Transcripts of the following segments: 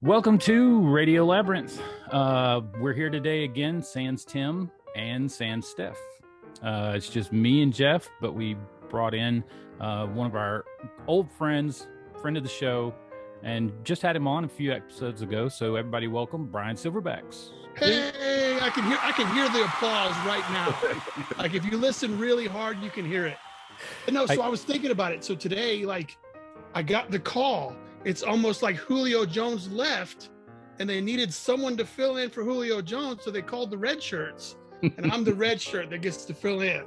Welcome to Radio Labyrinth. We're here today again, sans Tim and sans Steph. It's just me and Jeff, but we brought in one of our old friends, friend of the show, and just had him on a few episodes ago. So everybody welcome Bryan Silverbax. Hey, I can hear the applause right now. Like if you listen really hard, you can hear it. No, so I was thinking about it. So today, like I got the call. It's almost like Julio Jones left and they needed someone to fill in for Julio Jones. So they called the red shirts and I'm the red shirt that gets to fill in.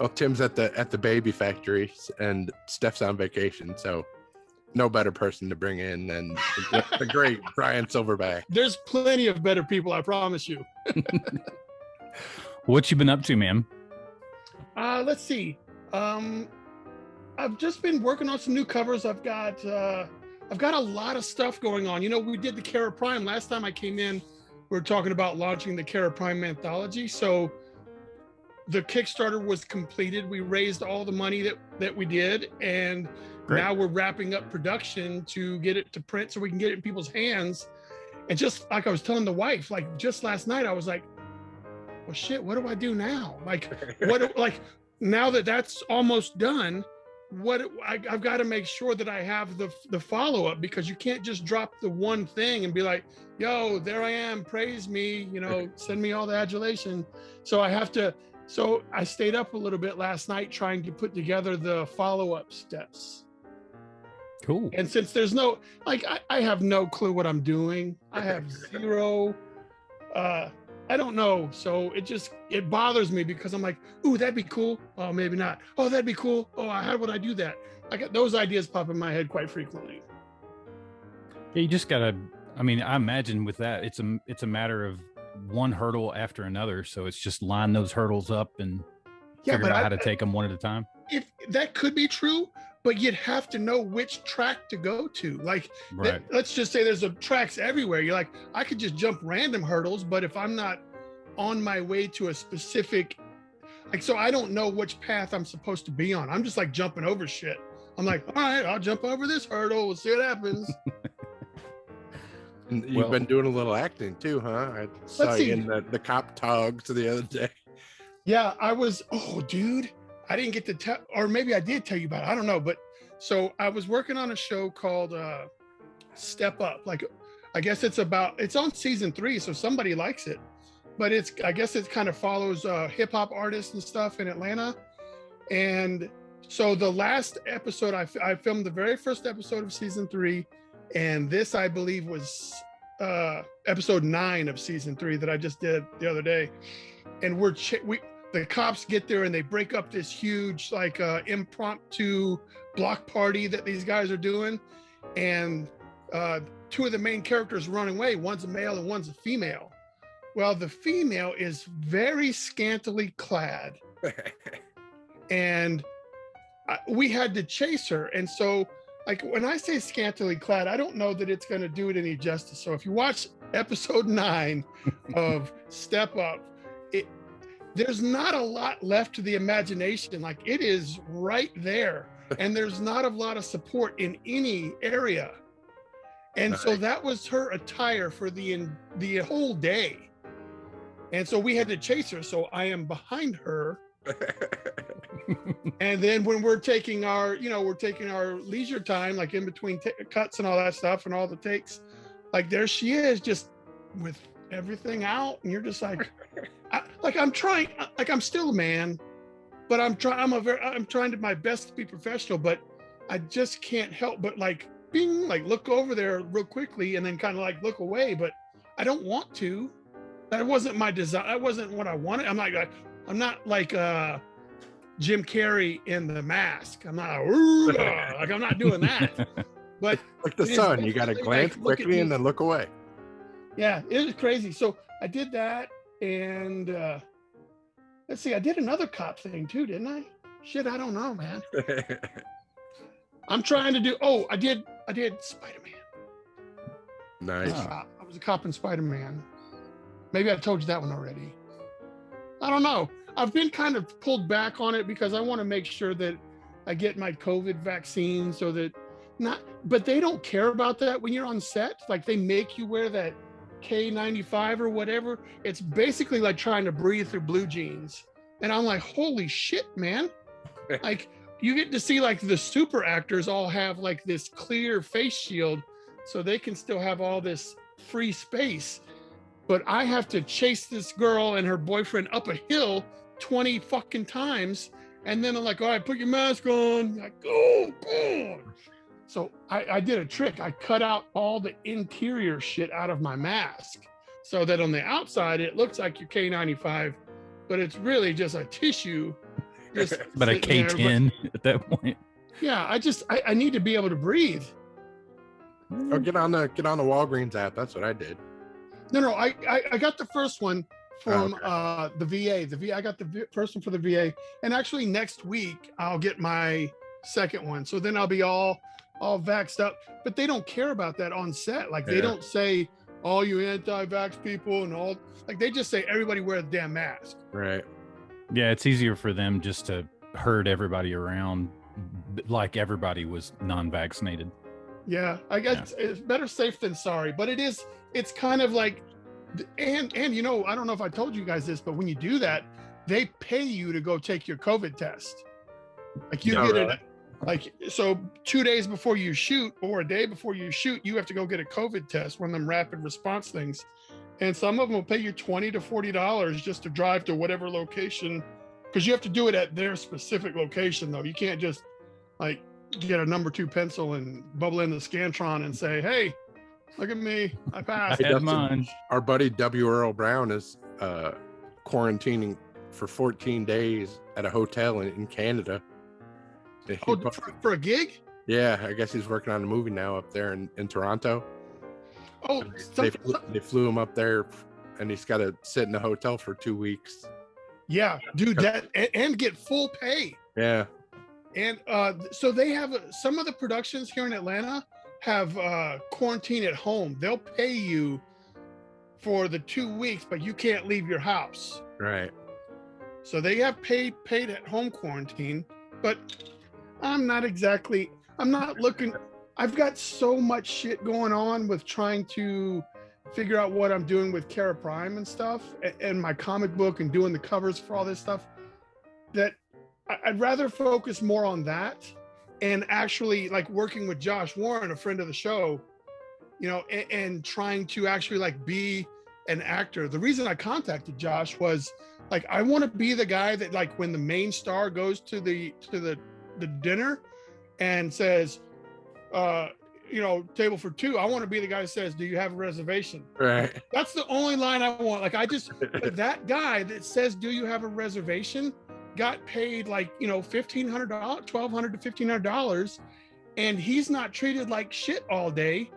Well, Tim's at the baby factory and Steph's on vacation. So no better person to bring in than the great Bryan Silverbax. There's plenty of better people, I promise you. What you been up to, man? Let's see. I've just been working on some new covers. I've got a lot of stuff going on. You know, we did the Kara Prime last time I came in. We were talking about launching the Kara Prime anthology. So the Kickstarter was completed. We raised all the money that we did, and now we're wrapping up production to get it to print so we can get it in people's hands. And just like I was telling the wife, like just last night, I was like, well, shit, what do I do now? Like now that that's almost done, I've got to make sure that I have the follow-up, because you can't just drop the one thing and be like, yo, there I am, praise me, you know, send me all the adulation. So I stayed up a little bit last night trying to put together the follow-up steps. Cool. And since there's no, like, I have no clue what I'm doing. I have zero, I don't know. So it bothers me because I'm like, ooh, that'd be cool. Oh, maybe not. Oh, that'd be cool. Oh, how would I do that? I got those ideas pop in my head quite frequently. Yeah, you just gotta, I mean, I imagine with that, it's a matter of one hurdle after another. So it's just line those hurdles up and figure out how to take them one at a time. If that could be true, but you'd have to know which track to go to. Like, let's just say there's tracks everywhere. You're like, I could just jump random hurdles, but if I'm not on my way to a specific, like, so I don't know which path I'm supposed to be on. I'm just like jumping over shit. I'm like, all right, I'll jump over this hurdle. We'll see what happens. You've been doing a little acting too, huh? I saw you in the cop togs the other day. Yeah, dude. I didn't get to tell, or maybe I did tell you about it. I don't know. But so I was working on a show called Step Up. Like, I guess it's on season 3. So somebody likes it, but I guess it kind of follows hip hop artists and stuff in Atlanta. And so the last episode, I filmed the very first episode of season 3. And this, I believe, was episode 9 of season 3 that I just did the other day. And the cops get there and they break up this huge, like, impromptu block party that these guys are doing. And 2 of the main characters run away. One's a male and one's a female. Well, the female is very scantily clad. And we had to chase her. And so, like, when I say scantily clad, I don't know that it's going to do it any justice. So if you watch episode 9 of Step Up, there's not a lot left to the imagination. Like, it is right there. And there's not a lot of support in any area. And so that was her attire for the whole day. And so we had to chase her. So I am behind her. And then when we're taking our leisure time, like in between cuts and all that stuff and all the takes, like there she is, just with everything out. And you're just like, I'm still a man, but I'm trying to my best to be professional, but I just can't help but like being like, look over there real quickly and then kind of like look away, but I don't want to. That wasn't my design. That wasn't what I wanted. I'm not like Jim Carrey in The Mask. I'm not like I'm not doing that. But like the sun, you got to glance quickly and then look away. Yeah, it was crazy. So I did that, and let's see, I did another cop thing too, didn't I? Shit, I don't know, man. I'm trying to do. Oh, I did Spider-Man. Nice. I was a cop in Spider-Man. Maybe I told you that one already. I don't know. I've been kind of pulled back on it because I want to make sure that I get my COVID vaccine so that but they don't care about that when you're on set. Like they make you wear that K95 or whatever. It's basically like trying to breathe through blue jeans. And I'm like, holy shit, man. Like you get to see like the super actors all have like this clear face shield so they can still have all this free space. But I have to chase this girl and her boyfriend up a hill 20 fucking times. And then I'm like, all right, put your mask on. Like, oh, boom. So I did a trick. I cut out all the interior shit out of my mask so that on the outside, it looks like your K95, but it's really just a tissue. But a K10 at that point. Yeah, I need to be able to breathe. Oh, get on the Walgreens app. That's what I did. No, I got the first one from the VA. I got the first one for the VA, and actually next week I'll get my second one. So then I'll be all vaxxed up. But they don't care about that on set. Like they don't say all you anti-vax people and all. Like they just say everybody wear a damn mask. Right. Yeah, it's easier for them just to herd everybody around like everybody was non-vaccinated. Yeah, I guess it's better safe than sorry, but it's kind of like, and you know, I don't know if I told you guys this, but when you do that, they pay you to go take your COVID test. Like you get it, like, so 2 days before you shoot or a day before you shoot, you have to go get a COVID test, one of them rapid response things. And some of them will pay you $20 to $40 just to drive to whatever location, because you have to do it at their specific location though. You can't just like get a number 2 pencil and bubble in the Scantron and say, hey, look at me, I passed. I had mine. Our buddy W. Earl Brown is quarantining for 14 days at a hotel in Canada. For a gig? Yeah, I guess he's working on a movie now up there in Toronto. Oh, they flew him up there, and he's got to sit in a hotel for 2 weeks. Yeah, dude, that and get full pay. Yeah. And so they have some of the productions here in Atlanta have quarantine at home. They'll pay you for the 2 weeks, but you can't leave your house. Right. So they have paid at home quarantine, but I'm not looking. I've got so much shit going on with trying to figure out what I'm doing with Kara Prime and stuff, and my comic book and doing the covers for all this stuff, that I'd rather focus more on that and actually like working with Josh Warren, a friend of the show, you know, and trying to actually like be an actor. The reason I contacted Josh was like, I want to be the guy that like when the main star goes to the dinner and says, you know, table for 2, I want to be the guy that says, do you have a reservation? Right. That's the only line I want. Like that guy that says, do you have a reservation, got paid like, you know, $1,500, $1,200 to $1,500, and he's not treated like shit all day,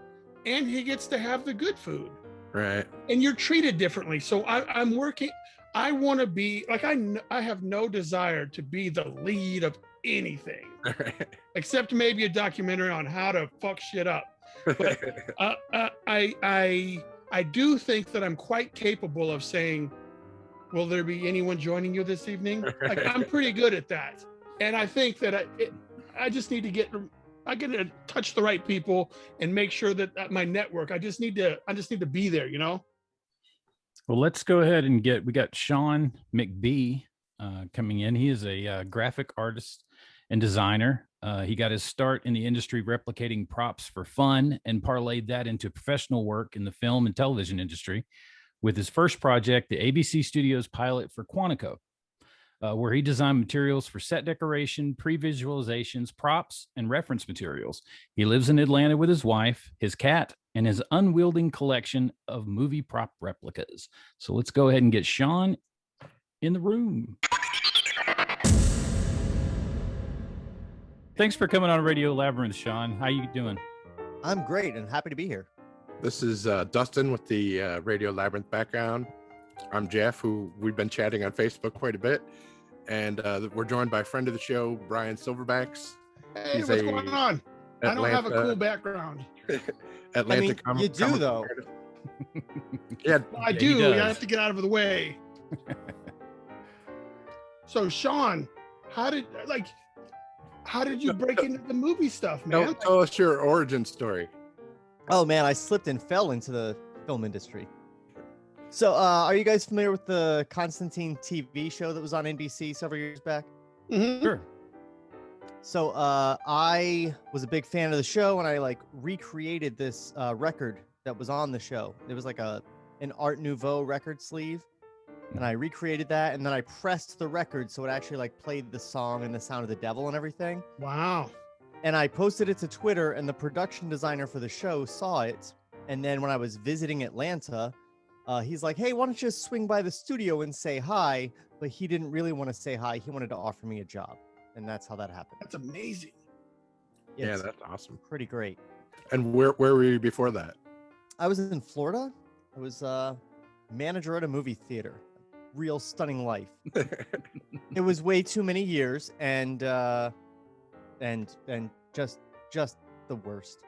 and he gets to have the good food. Right. And you're treated differently. So I'm working. I want to be like, I have no desire to be the lead of anything, except maybe a documentary on how to fuck shit up. But I do think that I'm quite capable of saying, will there be anyone joining you this evening? Like I'm pretty good at that. And I think that I just need to I get to touch the right people and make sure that my network, I just need to be there, you know? Well, let's go ahead and we got Shawn McBee coming in. He is a graphic artist and designer. He got his start in the industry replicating props for fun and parlayed that into professional work in the film and television industry with his first project, the ABC Studios pilot for Quantico, where he designed materials for set decoration, pre-visualizations, props, and reference materials. He lives in Atlanta with his wife, his cat, and his unwieldy collection of movie prop replicas. So let's go ahead and get Shawn in the room. Thanks for coming on Radio Labyrinth, Shawn. How you doing? I'm great and happy to be here. This is Dustin with the Radio Labyrinth background. I'm Jeff, who we've been chatting on Facebook quite a bit. And we're joined by a friend of the show, Bryan Silverbax. Hey, what's going on? I don't have a cool background. Atlanta you do, though. Yeah, I do. I have to get out of the way. So, Shawn, how did you break into the movie stuff, man? Tell us your origin story. Oh, man, I slipped and fell into the film industry. So, are you guys familiar with the Constantine TV show that was on NBC several years back? Mm-hmm. Sure. So, I was a big fan of the show, and I recreated this record that was on the show. It was like an Art Nouveau record sleeve, and I recreated that, and then I pressed the record so it actually played the song and the sound of the devil and everything. Wow. And I posted it to Twitter, and the production designer for the show saw it. And then when I was visiting Atlanta, he's like, hey, why don't you swing by the studio and say hi? But he didn't really want to say hi. He wanted to offer me a job. And that's how that happened. That's amazing. Yeah, that's awesome. Pretty great. And where were you before that? I was in Florida. I was manager at a movie theater. Real stunning life. It was way too many years and just the worst.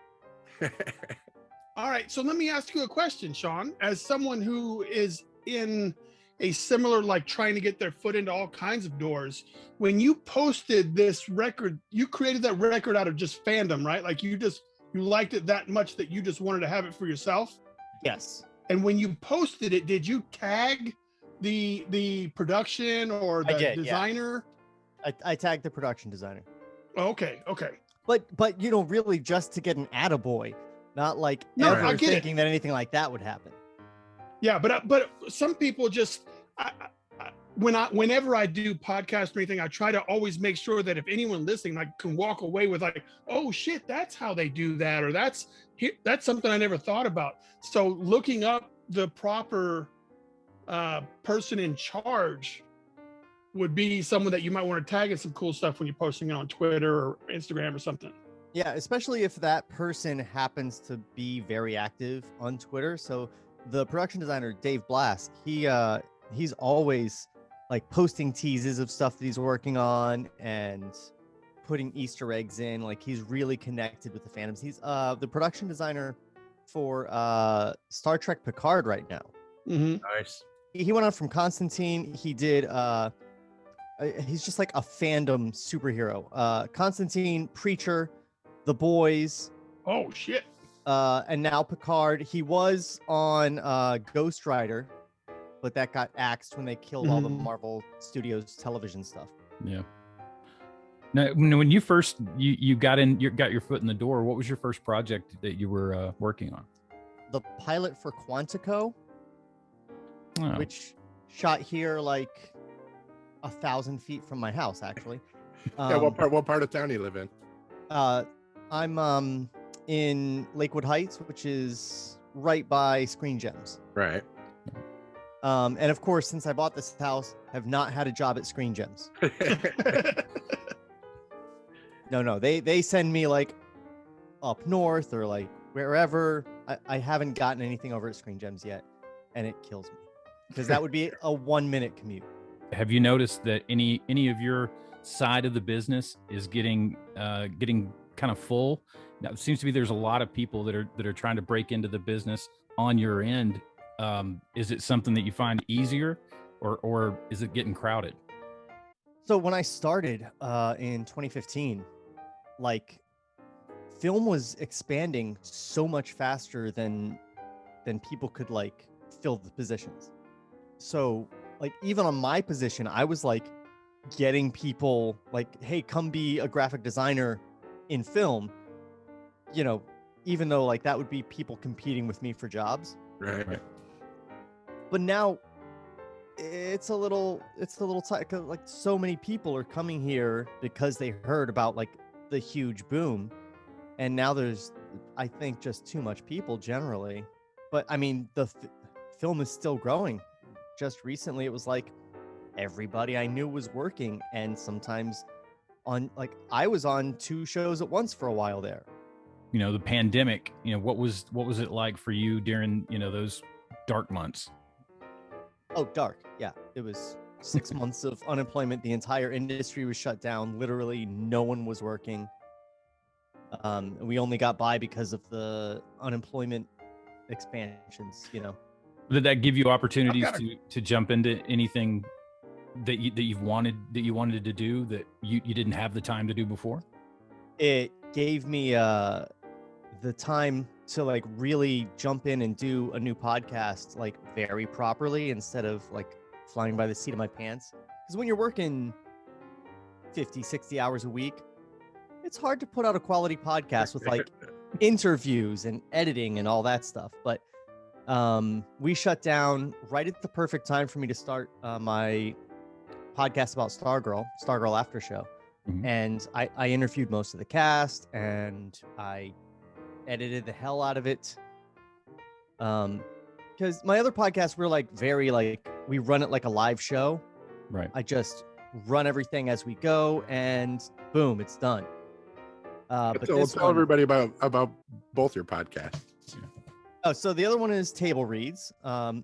All right, so let me ask you a question, Shawn. As someone who is in a similar, trying to get their foot into all kinds of doors, when you posted this record, you created that record out of just fandom, right? You liked it that much that you just wanted to have it for yourself? Yes. And when you posted it, did you tag the production or the designer? Yeah. I tagged the production designer. Okay. But really just to get an attaboy, not ever thinking that anything like that would happen. Yeah, but some people just whenever I do podcast or anything, I try to always make sure that if anyone listening can walk away with oh shit, that's how they do that, or that's something I never thought about. So looking up the proper person in charge would be someone that you might want to tag in some cool stuff when you're posting it on Twitter or Instagram or something. Yeah, especially if that person happens to be very active on Twitter. So the production designer, Dave Blass, he's always posting teases of stuff that he's working on and putting Easter eggs in. He's really connected with the fandoms. He's the production designer for Star Trek Picard right now. Mm-hmm. Nice. He went on from Constantine. He did he's just a fandom superhero. Constantine, Preacher, The Boys. Oh shit. And now Picard. He was on Ghost Rider, but that got axed when they killed all the Marvel Studios television stuff. Yeah. Now, when you first you got your foot in the door, what was your first project that you were working on? The pilot for Quantico, which shot here 1,000 feet from my house, actually. Yeah, what part of town do you live in? I'm in Lakewood Heights, which is right by Screen Gems. Right. And of course, since I bought this house, have not had a job at Screen Gems. No, they send me up north or wherever. I haven't gotten anything over at Screen Gems yet, and it kills me because that would be a 1-minute commute. Have you noticed that any of your side of the business is getting kind of full? Now, it seems to be there's a lot of people that are trying to break into the business on your end. Is it something that you find easier, or is it getting crowded? So when I started in 2015, film was expanding so much faster than people could fill the positions. So even on my position, I was getting people hey, come be a graphic designer in film, even though that would be people competing with me for jobs. Right. But now it's a little tight, 'cause so many people are coming here because they heard about the huge boom, and now there's I think just too much people generally. But I mean, the film is still growing. Just recently it was everybody I knew was working, and sometimes I was on 2 shows at once for a while there. You know, the pandemic, you know, what was it like for you during, you know, those dark months? Oh, dark. Yeah. It was 6 months of unemployment. The entire industry was shut down. Literally no one was working. We only got by because of the unemployment expansions, you know. Did that give you opportunities to jump into anything that you wanted to do that you didn't have the time to do before? It gave me the time to like really jump in and do a new podcast like very properly instead of like flying by the seat of my pants. Because when you're working 50, 60 hours a week, it's hard to put out a quality podcast with like interviews and editing and all that stuff. But we shut down right at the perfect time for me to start my podcast about Stargirl After Show. Mhm. And I interviewed most of the cast and I edited the hell out of it. Because my other podcasts were like very like, we run it like a live show. Right. I just run everything as we go and boom, it's done. But So this tell one, everybody about both your podcasts. oh, so the other one is Table Reads,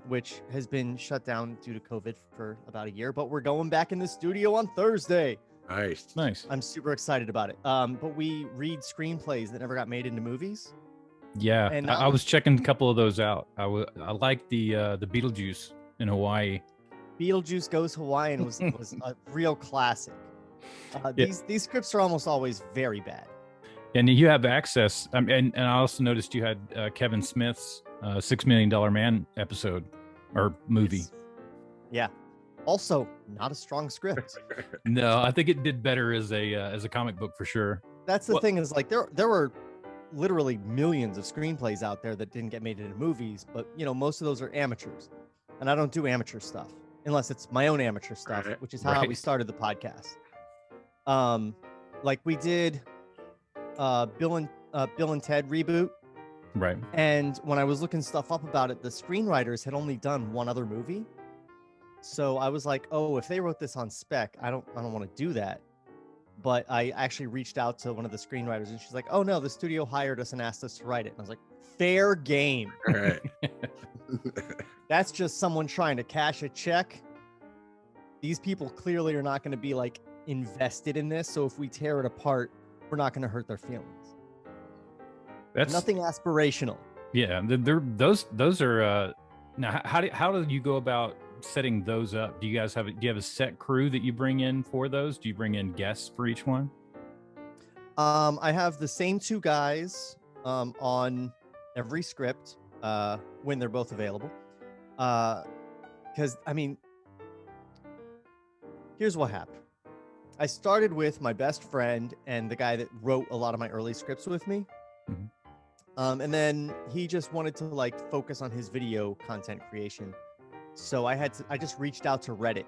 which has been shut down due to COVID for about a year, but we're going back in the studio on Thursday. Nice. I'm super excited about it. But we read screenplays that never got made into movies. Yeah, And I was checking a couple of those out. I like the Beetlejuice in Hawaii. Beetlejuice Goes Hawaiian was a real classic. Yeah. These scripts are almost always very bad. And you have access. And I also noticed you had Kevin Smith's $6 Million Man episode or movie. Yes. Yeah. Also, not a strong script. No, I think it did better as a comic book for sure. That's the thing is like there were literally millions of screenplays out there that didn't get made into movies, but you know, most of those are amateurs. And I don't do amateur stuff unless it's my own amateur stuff, which is how we started the podcast. Like we did Bill and Ted reboot. Right. And when I was looking stuff up about it, the screenwriters had only done one other movie. So I was like, oh, if they wrote this on spec, I don't want to do that. But I actually reached out to one of the screenwriters and she's like, oh no, the studio hired us and asked us to write it. And I was like, fair game. All right. That's just someone trying to cash a check. These people clearly are not going to be like invested in this. So if we tear it apart, we're not going to hurt their feelings. That's nothing aspirational. Yeah, those are. Now, how do you go about setting those up? Do you have a set crew that you bring in for those? Do you bring in guests for each one? I have the same 2 guys on every script when they're both available. Because I mean, here's what happened. I started with my best friend and the guy that wrote a lot of my early scripts with me. Mm-hmm. And then he just wanted to like focus on his video content creation. So I just reached out to Reddit.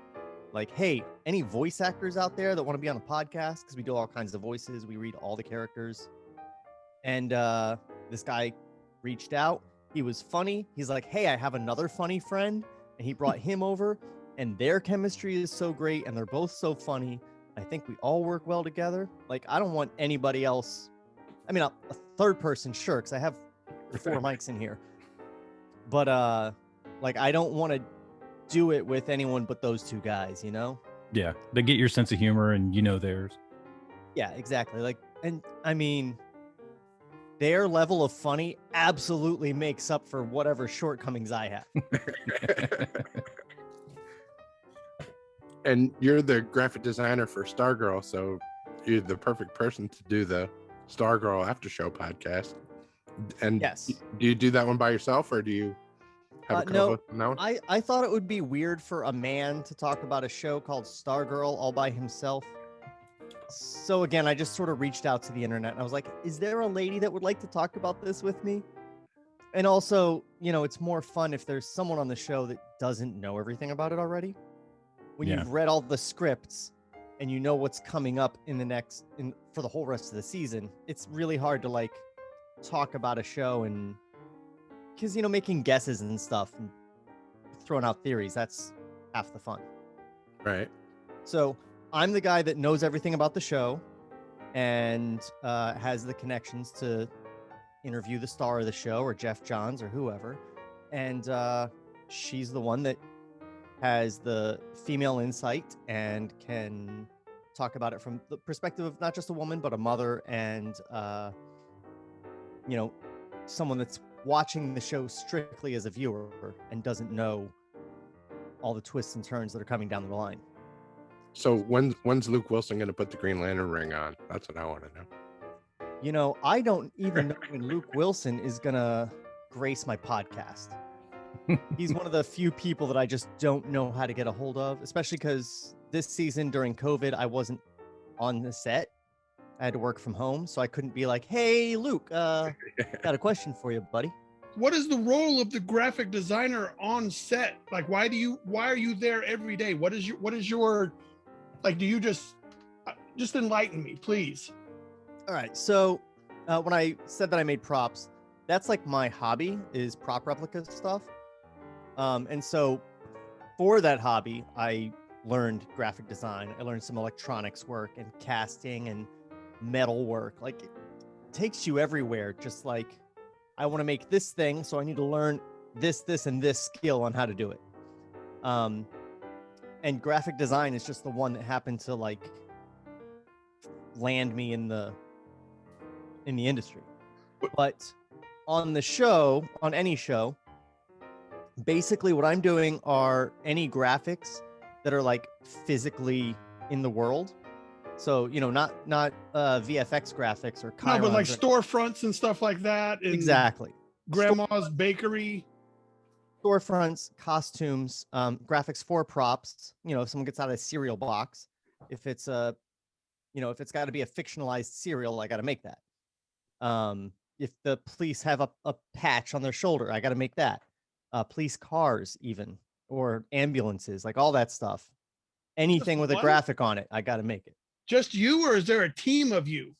Like, hey, any voice actors out there that want to be on the podcast? Because we do all kinds of voices. We read all the characters. And this guy reached out. He was funny. He's like, hey, I have another funny friend. And he brought him over. And their chemistry is so great. And they're both so funny. I think we all work well together. Like, I don't want anybody else. I mean, a third person, sure, because I have 4 mics in here. But, like, I don't want to do it with anyone but those 2 guys, you know? Yeah, they get your sense of humor and you know theirs. Yeah, exactly. Like, and I mean, their level of funny absolutely makes up for whatever shortcomings I have. And you're the graphic designer for Stargirl, so you're the perfect person to do the Stargirl After Show podcast. And yes, do you do that one by yourself, or do you have a co-host? No. I thought it would be weird for a man to talk about a show called Stargirl all by himself. So again, I just sort of reached out to the internet and I was like, is there a lady that would like to talk about this with me? And also, you know, it's more fun if there's someone on the show that doesn't know everything about it already. When you've read all the scripts and you know what's coming up for the whole rest of the season, it's really hard to like talk about a show and because, you know, making guesses and stuff and throwing out theories, that's half the fun. Right. So I'm the guy that knows everything about the show and has the connections to interview the star of the show or Jeff Johns or whoever. And she's the one that has the female insight and can talk about it from the perspective of not just a woman, but a mother and, someone that's watching the show strictly as a viewer and doesn't know all the twists and turns that are coming down the line. So when's Luke Wilson going to put the Green Lantern ring on? That's what I want to know. I don't even know when Luke Wilson is going to grace my podcast. He's one of the few people that I just don't know how to get a hold of, especially because this season during COVID, I wasn't on the set. I had to work from home, so I couldn't be like, hey, Luke, got a question for you, buddy. What is the role of the graphic designer on set? Like, why are you there every day? What is your, like, do you just enlighten me, please? All right. So when I said that I made props, that's like my hobby is prop replica stuff. And so for that hobby, I learned graphic design. I learned some electronics work and casting and metal work. Like, it takes you everywhere. Just like, I want to make this thing, so I need to learn this, and this skill on how to do it. And graphic design is just the one that happened to like land me in the industry. But on the show, on any show, basically what I'm doing are any graphics that are like physically in the world. So, not VFX graphics or no, but like storefronts and stuff like that. And exactly. Grandma's bakery. Storefronts, costumes, graphics for props. If someone gets out of a cereal box, if it's if it's got to be a fictionalized cereal, I got to make that. If the police have a patch on their shoulder, I got to make that. Police cars, even, or ambulances, like all that stuff. Anything with a graphic on it, I got to make it. Just you, or is there a team of you?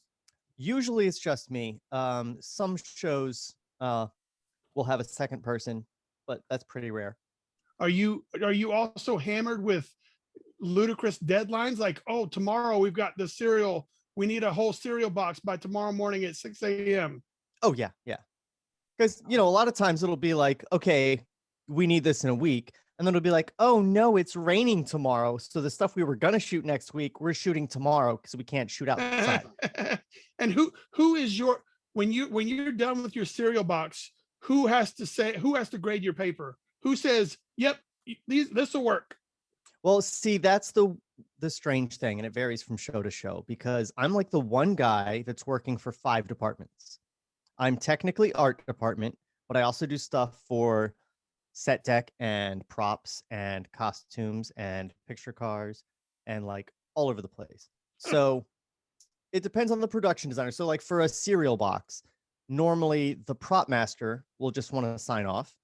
Usually it's just me. Some shows will have a second person, but that's pretty rare. Are you also hammered with ludicrous deadlines? Like, oh, tomorrow we've got the cereal. We need a whole cereal box by tomorrow morning at 6 a.m. Oh, yeah. Because, a lot of times it'll be like, okay, we need this in a week. And then it'll be like, oh, no, it's raining tomorrow. So the stuff we were going to shoot next week, we're shooting tomorrow because we can't shoot outside. And who is your, when you're done with your cereal box, who has to grade your paper? Who says, yep, this will work? Well, see, that's the strange thing. And it varies from show to show because I'm like the one guy that's working for 5 departments. I'm technically art department, but I also do stuff for set deck and props and costumes and picture cars and like all over the place. So it depends on the production designer. So like for a cereal box, normally the prop master will just want to sign off.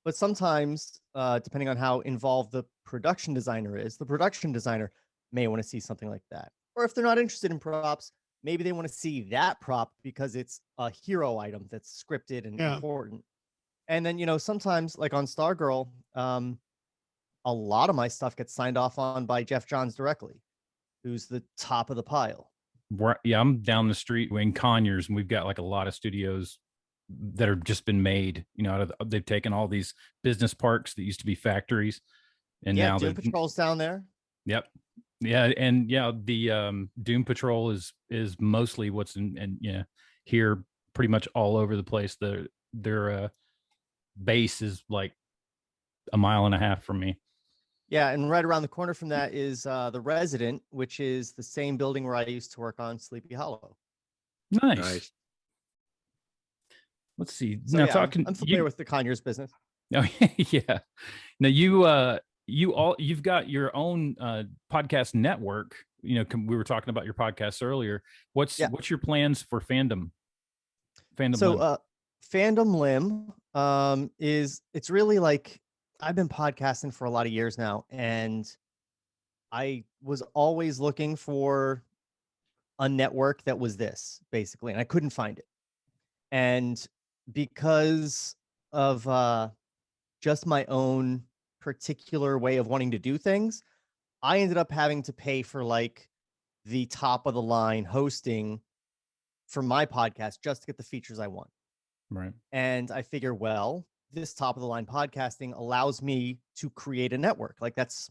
But sometimes, depending on how involved the production designer is, the production designer may want to see something like that. Or if they're not interested in props, maybe they want to see that prop because it's a hero item that's scripted and important. And then, sometimes like on Stargirl, a lot of my stuff gets signed off on by Jeff Johns directly, who's the top of the pile. Yeah, I'm down the street in Conyers, and we've got like a lot of studios that have just been made. They've taken all these business parks that used to be factories, and now Doom Patrol's down there. Yep. Yeah, and the Doom Patrol is mostly what's in here, pretty much all over the place. Their base is like a mile and a half from me. Yeah, and right around the corner from that is the Resident, which is the same building where I used to work on Sleepy Hollow. Nice. Let's see. So, now I'm familiar with the Conyers business. Oh, yeah. Now you've got your own podcast network. We were talking about your podcast earlier. What's your plans for Fandom? Fandom Lim it's really like, I've been podcasting for a lot of years now, and I was always looking for a network that was this, basically, and I couldn't find it. And because of just my own particular way of wanting to do things, I ended up having to pay for like the top of the line hosting for my podcast just to get the features I want. Right. And I figure, well, this top of the line podcasting allows me to create a network. Like that's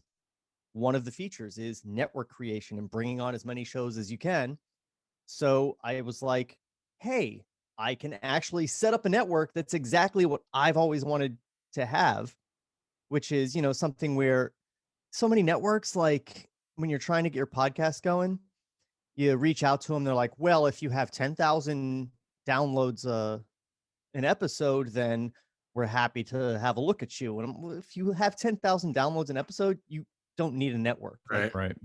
one of the features is network creation and bringing on as many shows as you can. So I was like, hey, I can actually set up a network that's exactly what I've always wanted to have, which is, you know, something where so many networks, like when you're trying to get your podcast going, you reach out to them. They're like, well, if you have 10,000 downloads an episode, then we're happy to have a look at you. And if you have 10,000 downloads an episode, you don't need a network. Right. Right.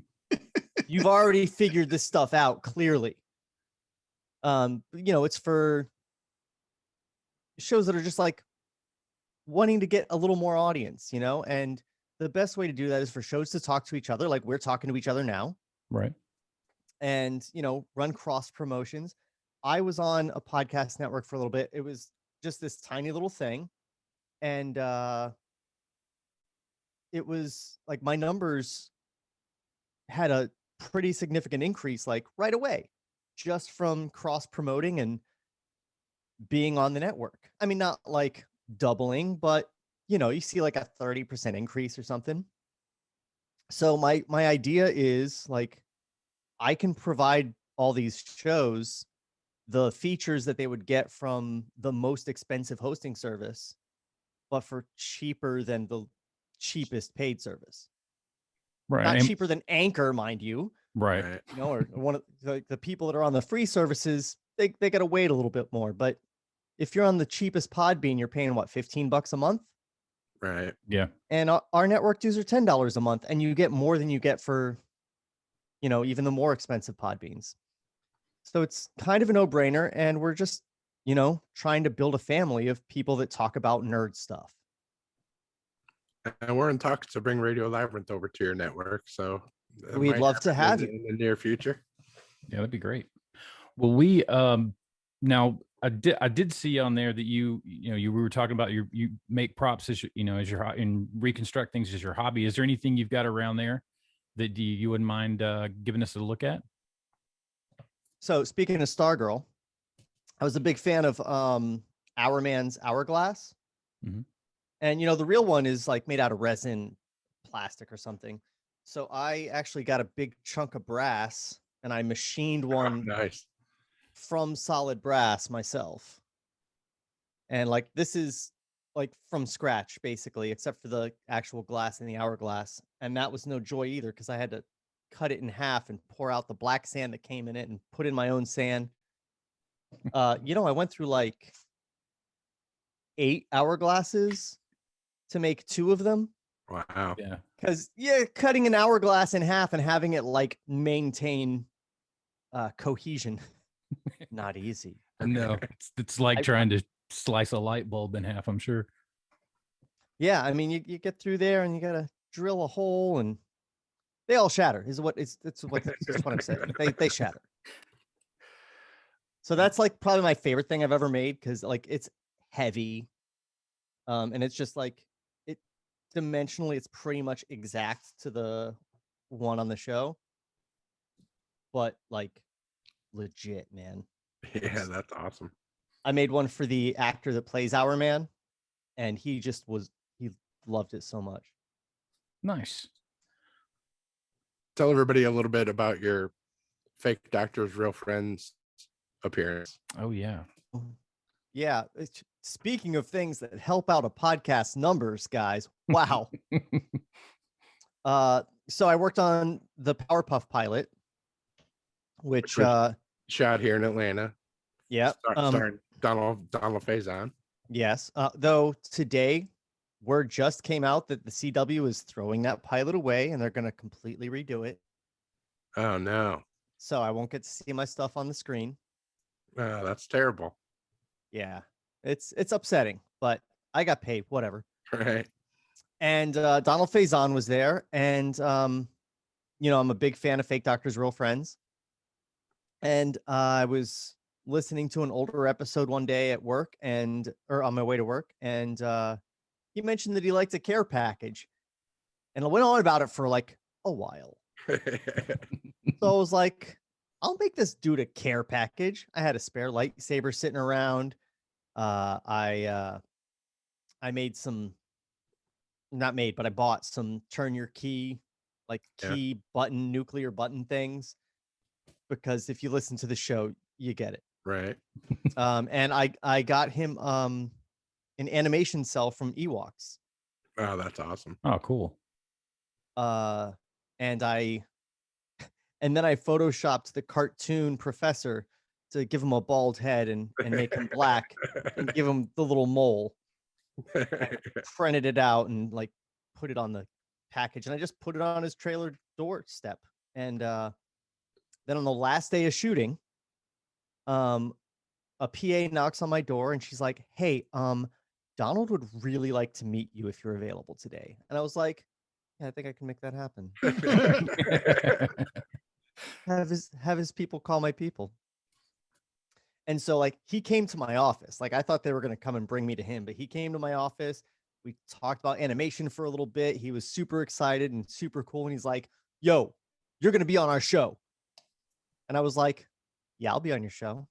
You've already figured this stuff out clearly. You know, it's for shows that are just like wanting to get a little more audience, you know, and the best way to do that is for shows to talk to each other, like we're talking to each other now, Right. and, you know, run cross promotions. I was on a podcast network for a little bit. It was just this tiny little thing. And it was like my numbers had a pretty significant increase, like right away, just from cross promoting and being on the network. I mean, not like doubling, but you know, you see like a 30% increase or something. So my idea is like I can provide all these shows the features that they would get from the most expensive hosting service, but for cheaper than the cheapest paid service. Right. Not And- cheaper than Anchor, mind you. right. Right. You know, or one of the people that are on the free services, they got to wait a little bit more. But if you're on the cheapest Podbean, you're paying what, $15 a month? Right. Yeah. And our network dues are $10 a month, and you get more than you get for, you know, even the more expensive Podbeans. So it's kind of a no-brainer, and we're just, you know, trying to build a family of people that talk about nerd stuff. And we're in talks to bring Radio Labyrinth over to your network, so it We'd might love to happen have in you. the near future. Yeah, that'd be great. Well, we now I did see on there that you were talking about you make props as as your and reconstruct things as your hobby. Is there anything you've got around there that you wouldn't mind giving us a look at? So speaking of Stargirl, I was a big fan of Our Man's Hourglass. Mhm. And, you know, the real one is like made out of resin, plastic or something. So I actually got a big chunk of brass and I machined one Nice. from solid brass myself. And like, this is like from scratch, basically, except for the actual glass in the hourglass. And that was no joy either, because I had to cut it in half and pour out the black sand that came in it and put in my own sand. You know, I went through like 8 hourglasses to make 2 of them. Wow. Yeah. Because cutting an hourglass in half and having it like maintain cohesion, not easy. No, it's like I- trying to slice a light bulb in half, I'm sure. Yeah, I mean, you get through there and you gotta drill a hole and they all shatter. It's what I'm saying. They shatter. So that's like probably my favorite thing I've ever made, because like it's heavy, and it's just like it dimensionally, it's pretty much exact to the one on the show, but like legit, man. Yeah, that's awesome. I made one for the actor that plays Our Man, and he loved it so much. Nice. Tell everybody a little bit about your fake doctors, real friends appearance. Oh yeah. Yeah. Speaking of things that help out a podcast numbers, guys. Wow. So I worked on the Powerpuff pilot, which Shot here in Atlanta. yeah. Starring Donald Faison. Yes. Though today word just came out that the CW is throwing that pilot away and they're going to completely redo it. Oh no. So I won't get to see my stuff on the screen. Oh, that's terrible. Yeah. It's upsetting, but I got paid, whatever. Right. And Donald Faison was there, and you know, I'm a big fan of Fake Doctors, Real Friends. And I was listening to an older episode one day at work, or on my way to work, and he mentioned that he liked a care package, and I went on about it for like a while. So I was like, I'll make this dude a care package. I had a spare lightsaber sitting around. I made some, not made, but I bought some turn your key, like key button, nuclear button things. Because if you listen to the show, you get it. Right. And I got him an animation cell from Ewoks. Oh, that's awesome. Oh, cool. And then I photoshopped the cartoon professor to give him a bald head and make him black and give him the little mole. Printed it out and like put it on the package, and I just put it on his trailer doorstep. And then on the last day of shooting, a PA knocks on my door and she's like, "Hey, Donald would really like to meet you if you're available today." And I was like, "Yeah, I think I can make that happen." have his people call my people. And so like he came to my office. Like I thought they were going to come and bring me to him, but he came to my office. We talked about animation for a little bit. He was super excited and super cool. And he's like, "Yo, you're going to be on our show." And I was like, "Yeah, I'll be on your show."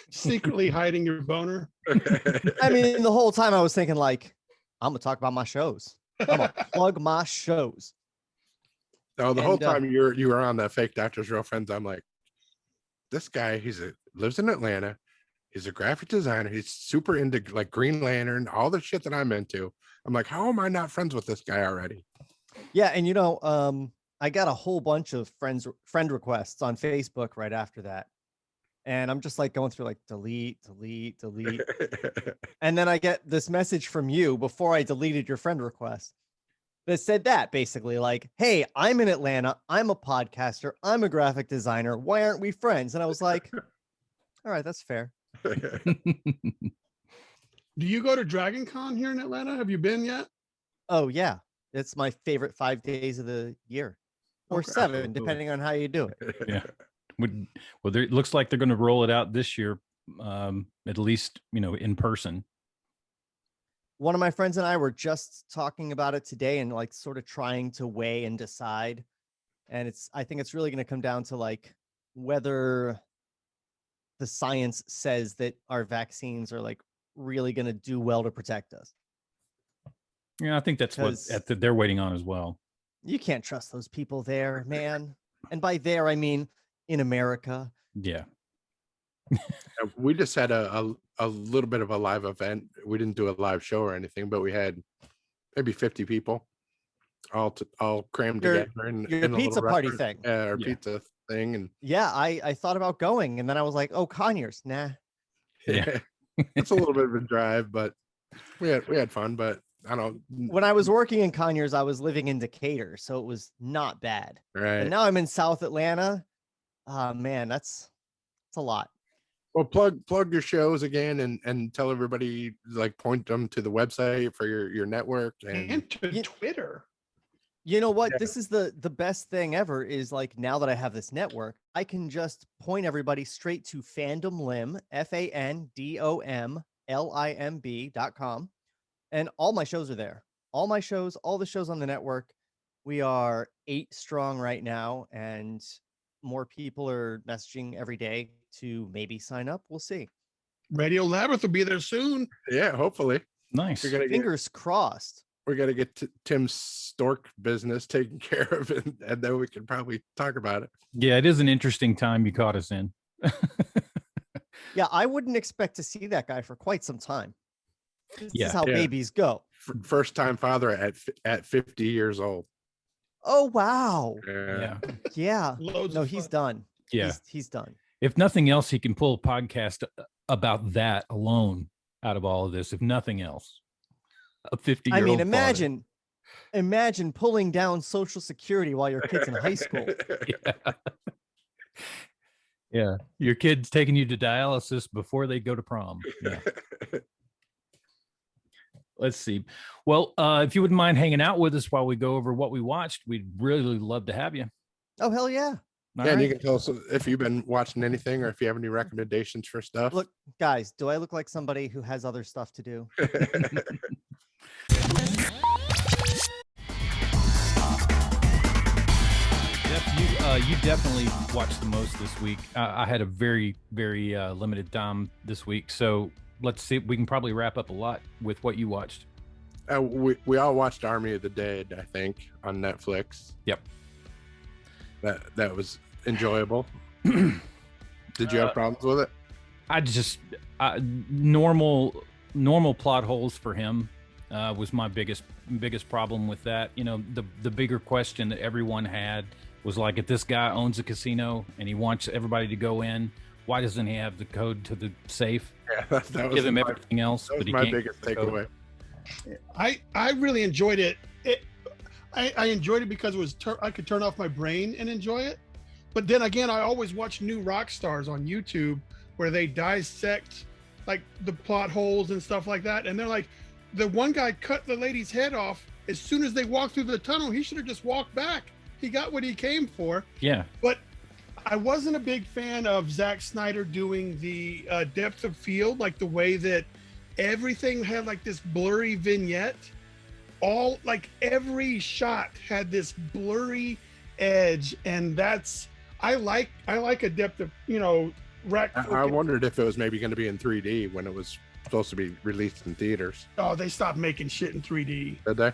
Secretly hiding your boner. I mean, the whole time I was thinking like, I'm going to talk about my shows. I'm going to plug my shows. Oh, the whole time you were on the Fake Doctor's Real Friends, I'm like, this guy, lives in Atlanta. He's a graphic designer. He's super into like Green Lantern, all the shit that I'm into. I'm like, how am I not friends with this guy already? Yeah, and you know, I got a whole bunch of friend requests on Facebook right after that. And I'm just like going through like delete. And then I get this message from you before I deleted your friend request that said that basically like, "Hey, I'm in Atlanta. I'm a podcaster. I'm a graphic designer. Why aren't we friends?" And I was like, all right, that's fair. Do you go to Dragon Con here in Atlanta? Have you been yet? Oh yeah. It's my favorite 5 days of the year. Or 7, depending on how you do it. Yeah. Well, it looks like they're going to roll it out this year, at least, in person. One of my friends and I were just talking about it today and like sort of trying to weigh and decide. And I think it's really going to come down to like whether the science says that our vaccines are like really going to do well to protect us. Yeah, I think that's what they're waiting on as well. You can't trust those people there, man. And by there, I mean in America. Yeah. We just had a little bit of a live event. We didn't do a live show or anything, but we had maybe 50 people all crammed together in your pizza party thing. Our pizza thing. And yeah, I thought about going, and then I was like, "Oh, Conyers, nah." Yeah. It's a little bit of a drive, but we had fun. But I don't. When I was working in Conyers, I was living in Decatur, so it was not bad. Right. And now I'm in South Atlanta. Man, that's a lot. Well, plug your shows again and tell everybody, like, point them to the website for your network and to Twitter. You know what? Yeah. This is the best thing ever is like now that I have this network, I can just point everybody straight to Fandom Limb, FANDOMLIMB.com. And all my shows are there. All my shows, all the shows on the network. We are 8 strong right now, and more people are messaging every day to maybe sign up. We'll see. Radio Labyrinth will be there soon. Yeah, hopefully. Nice. Fingers crossed. We got to get Tim's stork business taken care of, and then we can probably talk about it. Yeah, it is an interesting time you caught us in. Yeah, I wouldn't expect to see that guy for quite some time. This is how babies go. First time father at 50 years old. Oh, wow. Yeah. No, he's done. Yeah. He's done. If nothing else, he can pull a podcast about that alone out of all of this. If nothing else, a 50-year-old. I mean, imagine pulling down Social Security while your kid's in high school. Yeah. Your kid's taking you to dialysis before they go to prom. Yeah. Let's see. Well, if you wouldn't mind hanging out with us while we go over what we watched, we'd really love to have you. Oh, hell yeah. And you can tell us if you've been watching anything or if you have any recommendations for stuff. Look, guys, do I look like somebody who has other stuff to do? You definitely watched the most this week. I had a very, very limited time this week, so let's see. We can probably wrap up a lot with what you watched. We all watched Army of the Dead, I think, on Netflix. Yep. That was enjoyable. Did you have problems with it? I just normal plot holes for him was my biggest problem with that. You know, the bigger question that everyone had was like, if this guy owns a casino and he wants everybody to go in, why doesn't he have the code to the safe? Yeah, that was give him everything else. That was my biggest takeaway. I really enjoyed it. I enjoyed it because it was I could turn off my brain and enjoy it. But then again, I always watch new rock stars on YouTube where they dissect like the plot holes and stuff like that. And they're like, the one guy cut the lady's head off as soon as they walked through the tunnel. He should have just walked back. He got what he came for. Yeah. But I wasn't a big fan of Zack Snyder doing the depth of field, like the way that everything had like this blurry vignette. All like every shot had this blurry edge, and that's I like a depth of, you know, rack. I wondered if it was maybe going to be in 3D when it was supposed to be released in theaters. Oh, they stopped making shit in 3D. Did they?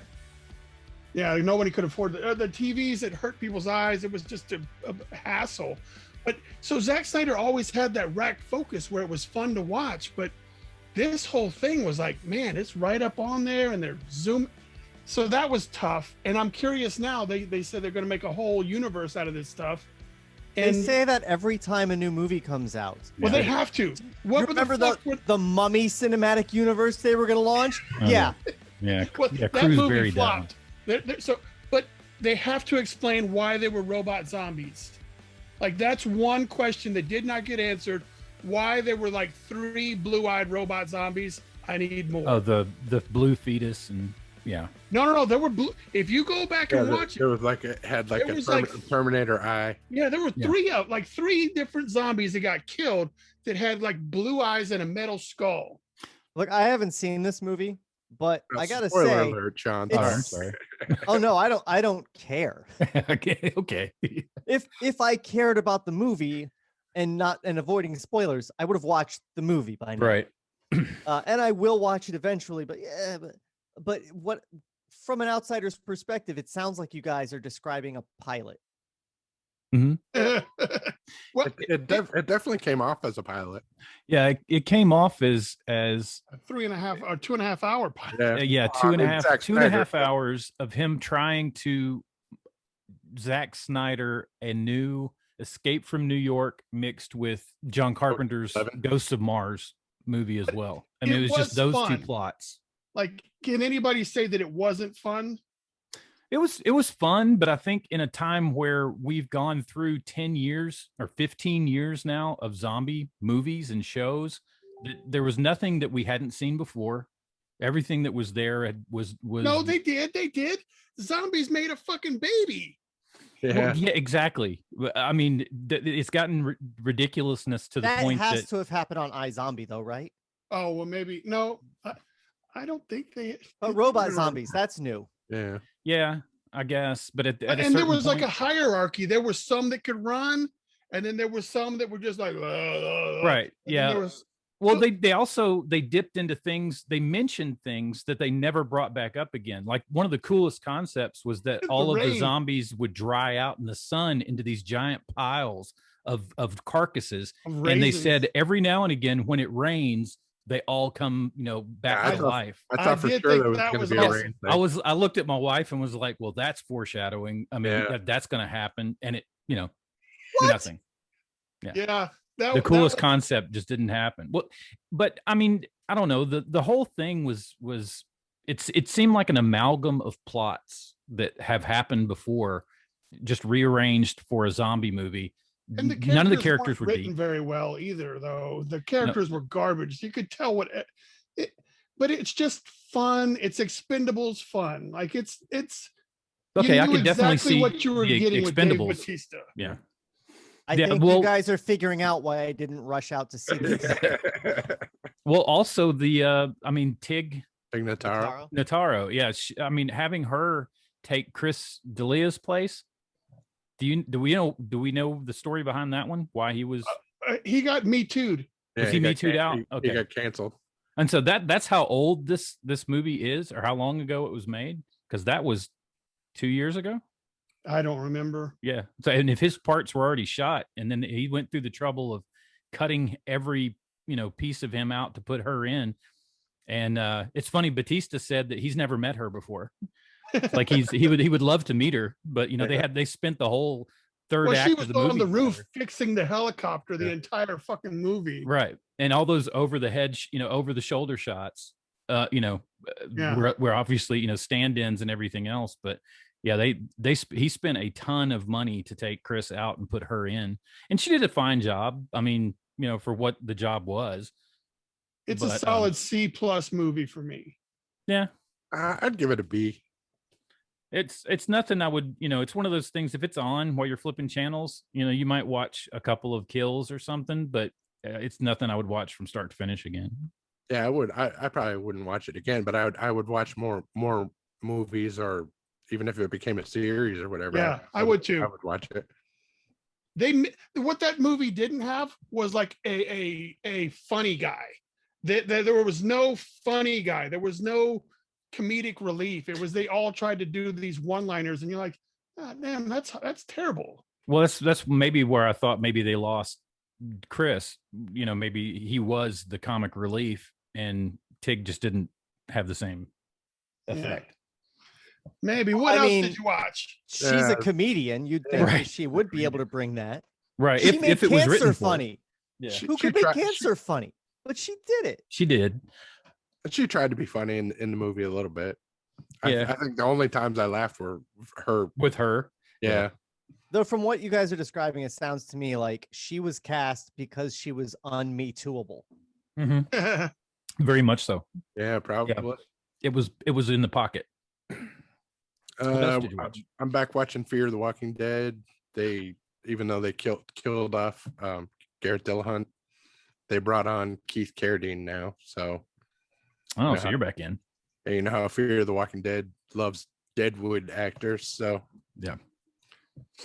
Yeah, nobody could afford the TVs. It hurt people's eyes. It was just a hassle. But so Zack Snyder always had that rack focus where it was fun to watch. But this whole thing was like, man, it's right up on there, and they're zoom. So that was tough. And I'm curious now. They said they're going to make a whole universe out of this stuff. And they say that every time a new movie comes out. Well, they have to. What remember the Mummy cinematic universe they were going to launch? Yeah. Yeah. Well, yeah. That Crew's movie very flopped. down. But they have to explain why they were robot zombies. Like, that's one question that did not get answered. Why there were like 3 blue-eyed robot zombies. I need more. Oh, the blue fetus and yeah. No. There were blue. If you go back and watch it, was like it had like a Terminator eye. Yeah, there were 3 different zombies that got killed that had like blue eyes and a metal skull. Look, I haven't seen this movie, but I gotta Spoiler say, alert, Sean. I'm sorry. Oh no, I don't care. okay. If I cared about the movie and avoiding spoilers, I would have watched the movie by now. Right. And I will watch it eventually. But what, from an outsider's perspective, it sounds like you guys are describing a pilot. Mm-hmm. Well, it definitely came off as a pilot. Yeah, it came off as a 3.5 or 2.5 hour pilot. Yeah, two and a half hours of him trying to Zack Snyder a new Escape from New York mixed with John Carpenter's Ghosts of Mars movie as well. I mean, it was just those two plots. Like, can anybody say that it wasn't fun? It was fun, but I think in a time where we've gone through 10 years or 15 years now of zombie movies and shows, there was nothing that we hadn't seen before. Everything that was there was No, they did. Zombies made a fucking baby. Yeah, well, yeah, exactly. I mean, it's gotten ridiculousness to the point that has to have happened on iZombie, though, right? Oh, well, maybe. No, I don't think they. But robot zombies, that's new. Yeah, I guess. But at and there was like a hierarchy. There were some that could run, and then there were some that were just like, right. Yeah. Well, they dipped into things. They mentioned things that they never brought back up again. Like one of the coolest concepts was that all of the zombies would dry out in the sun into these giant piles of carcasses. And they said every now and again when it rains, they all come, back to life. I thought for sure there was going to be a rain thing. I looked at my wife and was like, well, that's foreshadowing. I mean, that's going to happen. And it, nothing. Yeah. The coolest concept just didn't happen. Well, but I mean, I don't know. The whole thing was it seemed like an amalgam of plots that have happened before, just rearranged for a zombie movie. And none of the characters were written very well either, though. The characters were garbage. You could tell but it's just fun. It's Expendables fun. Like it's okay. I can definitely see what you were getting with Dave Bautista. Yeah. I think you guys are figuring out why I didn't rush out to see this. Well, also Tig Notaro. Yeah. Having her take Chris D'Elia's place. Do we know the story behind that one? Why he was he got Me Too'd. Was he Me Too'd out? Okay. He got canceled. And so that's how old this movie is, or how long ago it was made, because that was 2 years ago. I don't remember. Yeah. So, and if his parts were already shot, and then he went through the trouble of cutting every piece of him out to put her in, and it's funny. Batista said that he's never met her before. Like he would love to meet her, but they spent the whole third act of the movie on the roof together, fixing the helicopter the entire fucking movie, right? And all those over the head, over the shoulder shots, were obviously stand-ins and everything else. But yeah, he spent a ton of money to take Chris out and put her in, and she did a fine job. I mean, for what the job was. It's a solid C+ movie for me. Yeah, I'd give it a B. It's nothing I would, it's one of those things, if it's on while you're flipping channels, you might watch a couple of kills or something, but it's nothing I would watch from start to finish again. Yeah, I would. I probably wouldn't watch it again, but I would watch more movies, or even if it became a series or whatever. Yeah, I would too. I would watch it. What that movie didn't have was like a funny guy. There was no funny guy. There was no comedic relief. It was, they all tried to do these one-liners, and you're like, oh, damn, that's terrible. Well, that's maybe where I thought maybe they lost Chris. Maybe he was the comic relief, and Tig just didn't have the same effect. Yeah. Maybe. What else did you watch? She's a comedian. You'd think that she would be able to bring that. Right. She made if it was written funny. Yeah. Who could make cancer funny? But she did it. She did. She tried to be funny in the movie a little bit. Yeah. I think the only times I laughed were with her. Yeah. Though from what you guys are describing, it sounds to me like she was cast because she was un-Me-Tooable. Mm-hmm. Very much so. Yeah, probably. Yeah. It was in the pocket. I'm back watching Fear the Walking Dead. Even though they killed off Garrett Dillahunt, they brought on Keith Carradine now. So so you're back in. And you know how Fear the Walking Dead loves Deadwood actors, so yeah,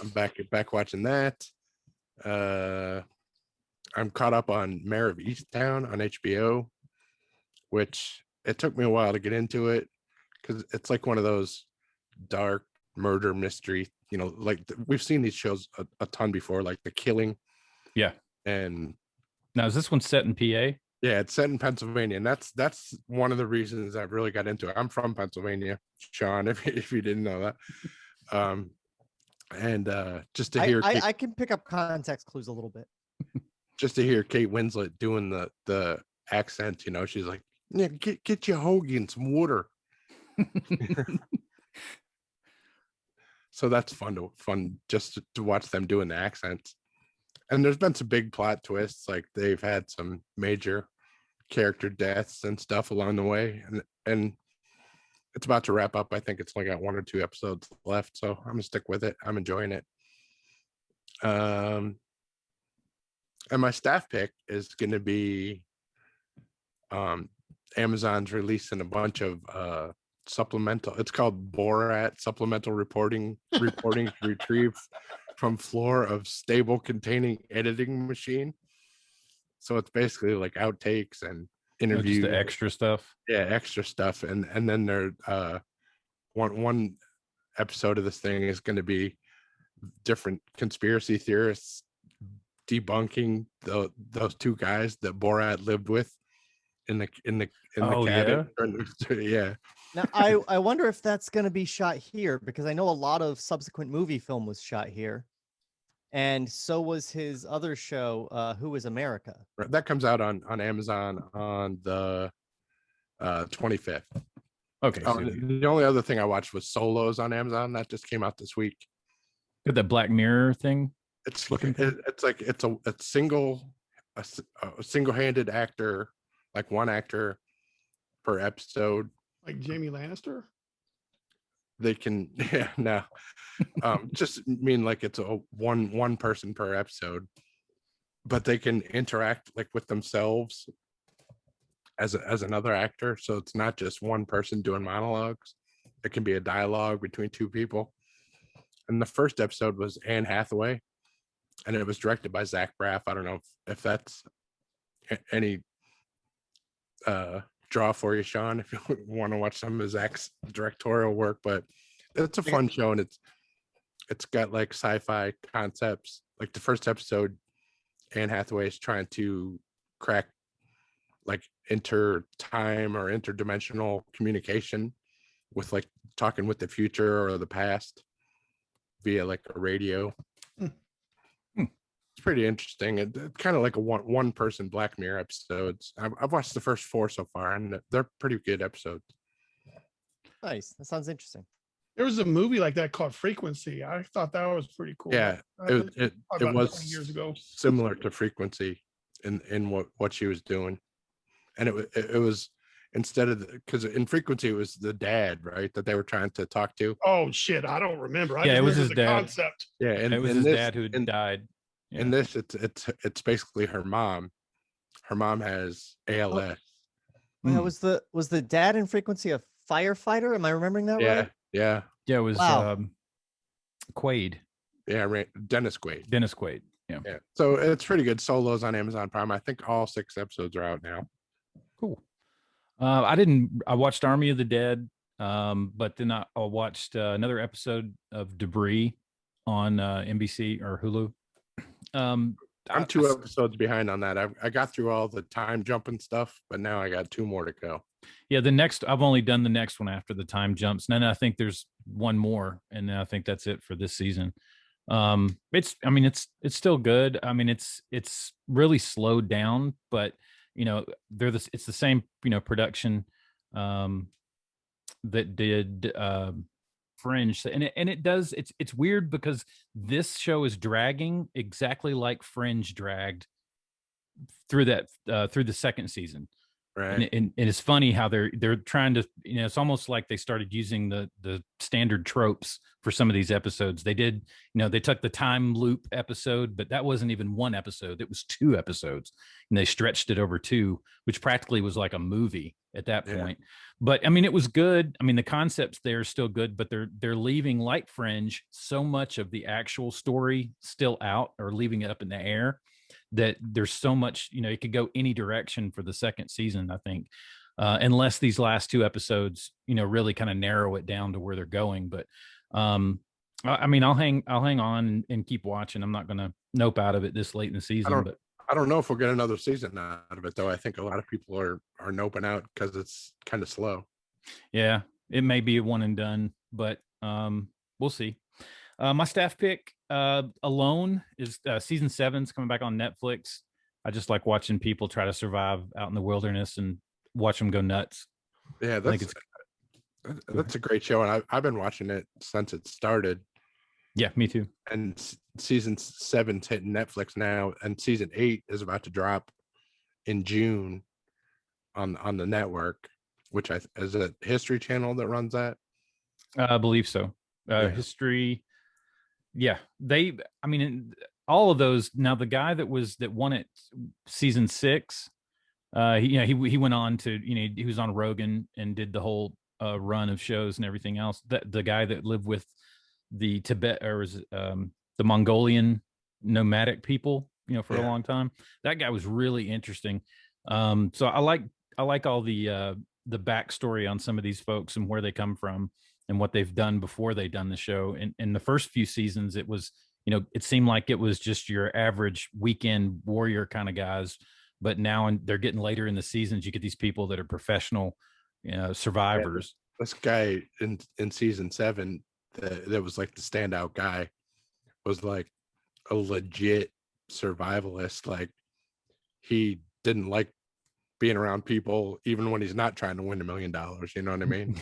I'm back watching that. I'm caught up on Mayor of Easttown on HBO, which it took me a while to get into it because it's like one of those dark murder mystery. Like we've seen these shows a ton before, like The Killing. Yeah. And now is this one set in PA? Yeah, it's set in Pennsylvania, and that's one of the reasons I really got into it. I'm from Pennsylvania, Sean, if you didn't know that. And just to hear, I can pick up context clues a little bit. Just to hear Kate Winslet doing the accent, she's like, "Yeah, get your hoagie and some water." So that's fun just to watch them doing the accents. And there's been some big plot twists, like they've had some major character deaths and stuff along the way, and it's about to wrap up. I think it's only got 1 or 2 episodes left, so I'm gonna stick with it. I'm enjoying it. And my staff pick is gonna be Amazon's releasing a bunch of supplemental, it's called Borat supplemental reporting retrieved from floor of stable containing editing machine. So it's basically like outtakes and interviews, just the extra stuff. Yeah, extra stuff. And then there one episode of this thing is going to be different conspiracy theorists debunking those 2 guys that Borat lived with in the cabin. Yeah. Now I wonder if that's going to be shot here, because I know a lot of subsequent movie film was shot here. And so was his other show, Who is America? That comes out on Amazon on the 25th. Okay. The only other thing I watched was Solos on Amazon. That just came out this week. Got that Black Mirror thing. It's a single-handed actor, like one actor per episode. Like Jamie Lannister? They can, just mean like it's a one person per episode, but they can interact like with themselves as another actor. So it's not just one person doing monologues. It can be a dialogue between 2 people. And the first episode was Anne Hathaway, and it was directed by Zach Braff. I don't know if that's any draw for you, Sean, if you want to watch some of Zach's directorial work. But it's a fun show, and it's got like sci-fi concepts. Like the first episode, Anne Hathaway is trying to crack like inter-time or interdimensional communication with like talking with the future or the past via like a radio. It's pretty interesting. It's kind of like a one person Black Mirror episodes. I've watched the first 4 so far, and they're pretty good episodes. Nice. That sounds interesting. There was a movie like that called Frequency. I thought that was pretty cool. Yeah, it was 20 years ago. Similar to Frequency in what she was doing, and it was instead of because in Frequency it was the dad, right, that they were trying to talk to. Oh shit, I don't remember. Yeah, it was his dad. Concept. Yeah, and it was his dad who died. Yeah. In this, it's basically her mom. Her mom has ALS. Yeah, was the dad in Frequency a firefighter? Am I remembering that right? Yeah. It was Quaid. Yeah, Dennis Quaid. Dennis Quaid. Yeah. So it's pretty good. Solo's on Amazon Prime. I think all 6 episodes are out now. Cool. I watched Army of the Dead, but then I watched another episode of Debris on NBC or Hulu. I'm 2 episodes behind on that. I got through all the time jumping stuff, but now I got 2 more to go. Yeah, I've only done the next one after the time jumps. And then I think there's one more, and then I think that's it for this season. It's still good. I mean, it's really slowed down, but it's the same, production that did Fringe, and it's weird because this show is dragging exactly like Fringe dragged through the second season. Right. And it's funny how they're trying to, it's almost like they started using the standard tropes for some of these episodes. They did, they took the time loop episode, but that wasn't even 1 episode. It was 2 episodes, and they stretched it over 2, which practically was like a movie at that point. But I mean, it was good. I mean, the concepts there are still good, but they're leaving, like Fringe, so much of the actual story still out, or leaving it up in the air, that there's so much, it could go any direction for the second season, I think, unless these last 2 episodes, really kind of narrow it down to where they're going. But I mean, I'll hang on and keep watching. I'm not going to nope out of it this late in the season. I don't know if we'll get another season out of it, though. I think a lot of people are noping out because it's kind of slow. Yeah, it may be a one and done, but we'll see. My staff pick, Alone, is season 7's coming back on Netflix. I just like watching people try to survive out in the wilderness and watch them go nuts. Yeah, that's a great show, and I've been watching it since it started. Yeah, me too. And season 7's hitting Netflix now, and season 8 is about to drop in June on the network, which is a History Channel that runs that. I believe so. History. Yeah, all of those. Now, the guy that won it season 6, he went on to, he was on Rogan and did the whole run of shows and everything else. The guy that lived with the the Mongolian nomadic people, for a long time. That guy was really interesting. So I like all the backstory on some of these folks and where they come from and what they've done before they done the show. And in the first few seasons, it was, it seemed like it was just your average weekend warrior kind of guys. But now they're getting later in the seasons, you get these people that are professional, survivors. Yeah, this guy in season 7 that was like the standout guy was like a legit survivalist. Like, he didn't like being around people even when he's not trying to win $1 million. You know what I mean?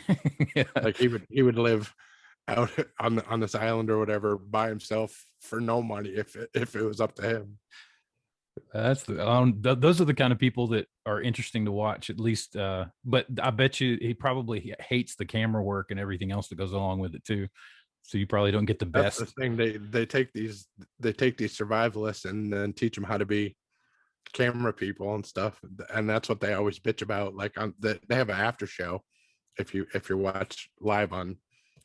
Yeah. Like he would live out on this island or whatever by himself for no money if it was up to him. That's those are the kind of people that are interesting to watch, at least. But I bet you he probably hates the camera work and everything else that goes along with it too. So you probably don't get the best. That's the thing. They take these survivalists and then teach them how to be camera people and stuff, and that's what they always bitch about. Like they have an after show if you watch live on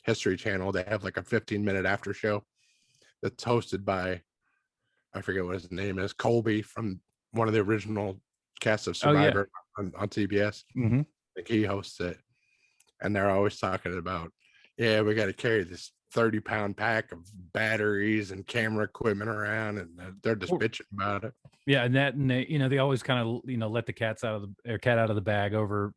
History Channel. They have like a 15-minute after show that's hosted by, I forget what his name is, Colby from one of the original cast of Survivor on CBS. Mm-hmm. I think he hosts it. And they're always talking about, yeah, we got to carry this 30-pound pack of batteries and camera equipment around, and they're just bitching about it. Yeah, and they, they always kind of, let the cat out of the bag over,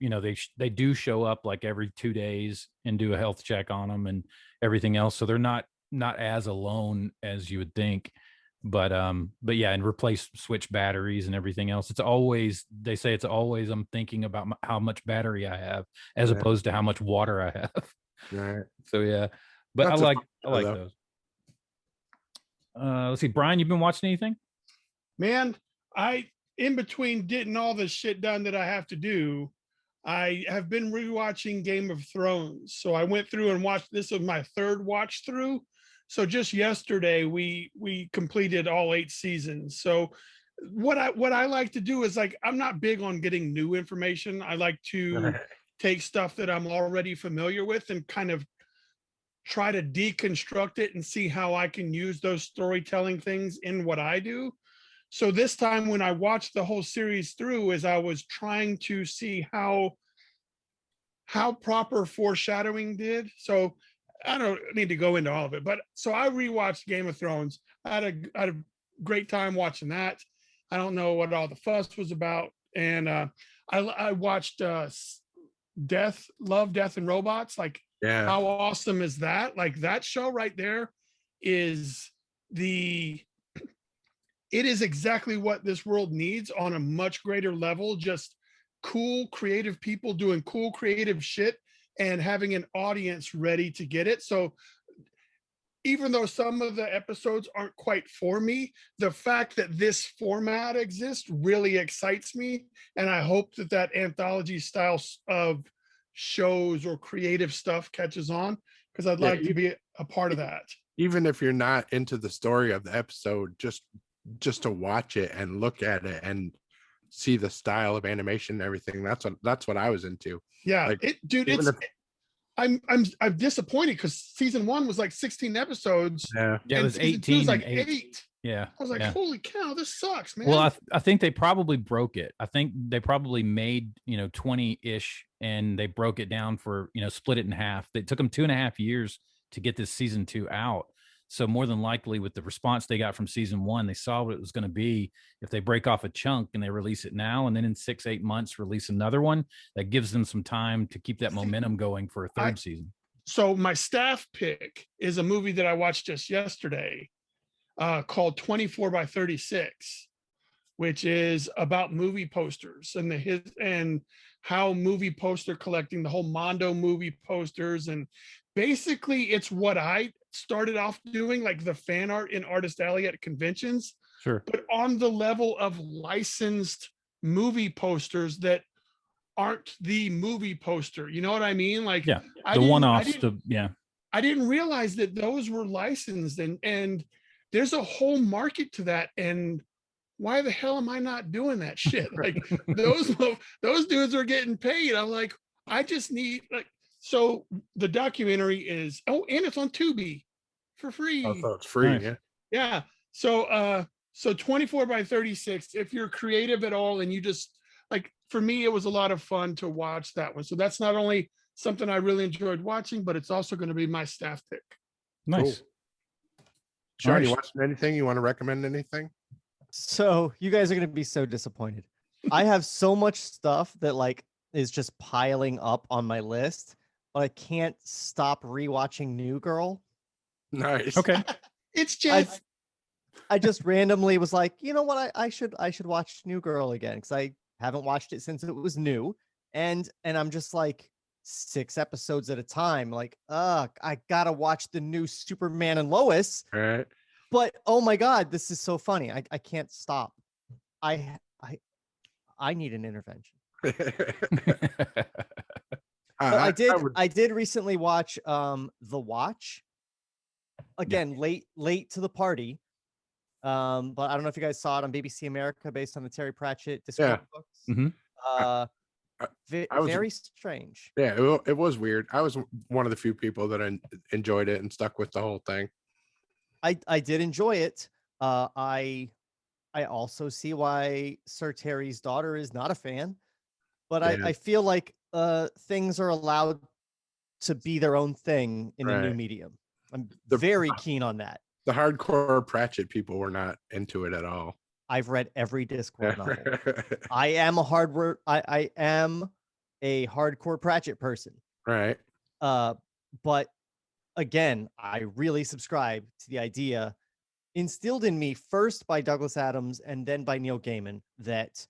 they do show up like every 2 days and do a health check on them and everything else. So they're not as alone as you would think. But yeah, and switch batteries and everything else. They say it's always I'm thinking about how much battery I have as opposed to how much water I have. Right. So yeah, but I like those. Let's see, Brian, you've been watching anything? Man, in between getting all the shit done that I have to do, I have been rewatching Game of Thrones. So I went through and watched. This was my third watch through. So just yesterday we completed all 8 seasons. So what I like to do is, like, I'm not big on getting new information. I like to take stuff that I'm already familiar with and kind of try to deconstruct it and see how I can use those storytelling things in what I do. So this time when I watched the whole series through, as I was trying to see how proper foreshadowing did. So I don't need to go into all of it, but so I rewatched Game of Thrones. I had a great time watching that. I don't know what all the fuss was about. And I watched Love, Death and Robots. Like, how awesome is that? Like, that show right there is it is exactly what this world needs on a much greater level. Just cool, creative people doing cool, creative shit and having an audience ready to get it. So even though some of the episodes aren't quite for me, the fact that this format exists really excites me. And I hope that anthology style of shows or creative stuff catches on, because I'd like to be a part of that. Even if you're not into the story of the episode, just to watch it and look at it and see the style of animation and everything, that's what I was into. Yeah, like, I'm disappointed because season 1 was like 16 episodes. Yeah, it was 18. It was like 8. Yeah, I was like, holy cow, this sucks, man. Well, I think they probably broke it. I think they probably made 20-ish, and they broke it down for split it in half. It took them 2.5 years to get this season 2 out. So more than likely, with the response they got from season 1, they saw what it was going to be. If they break off a chunk and they release it now, and then in 6-8 months release another one, that gives them some time to keep that momentum going for a third season. So my staff pick is a movie that I watched just yesterday called 24 by 36, which is about movie posters and how movie poster collecting, the whole Mondo movie posters. And basically it's what I started off doing, like the fan art in Artist Alley at conventions. Sure. But on the level of licensed movie posters that aren't the movie poster. You know what I mean? Like, yeah, the one-offs. I didn't realize that those were licensed, and there's a whole market to that. And why the hell am I not doing that shit? Like, those dudes are getting paid. I'm like, I just need, like, so the documentary is, and it's on Tubi for free. Oh, so it's free. Nice. Yeah. So 24 by 36, if you're creative at all, and you just, like, for me, it was a lot of fun to watch that one. So that's not only something I really enjoyed watching, but it's also going to be my staff pick. Nice. Cool. Sean, you watching anything? You want to recommend anything? So you guys are going to be so disappointed. I have so much stuff that like is just piling up on my list, but I can't stop rewatching New Girl. Nice. Okay. It's just I just randomly was like, you know what, I should watch New Girl again, because I haven't watched it since it was new, and I'm just like 6 episodes at a time, like, I gotta watch the new Superman and Lois. All right. But oh my god, this is so funny. I can't stop. I need an intervention. I did recently watch The Watch. Again, late to the party. But I don't know if you guys saw it on BBC America, based on the Terry Pratchett Discworld books. Mm-hmm. Very strange. Yeah, it was weird. I was one of the few people that enjoyed it and stuck with the whole thing. I did enjoy it. I also see why Sir Terry's daughter is not a fan, but Yeah. I feel like things are allowed to be their own thing in a new medium. I'm very keen on that. The hardcore Pratchett people were not into it at all. I've read every Discworld novel. I am a hardcore Pratchett person. Right. But again, I really subscribe to the idea instilled in me first by Douglas Adams and then by Neil Gaiman that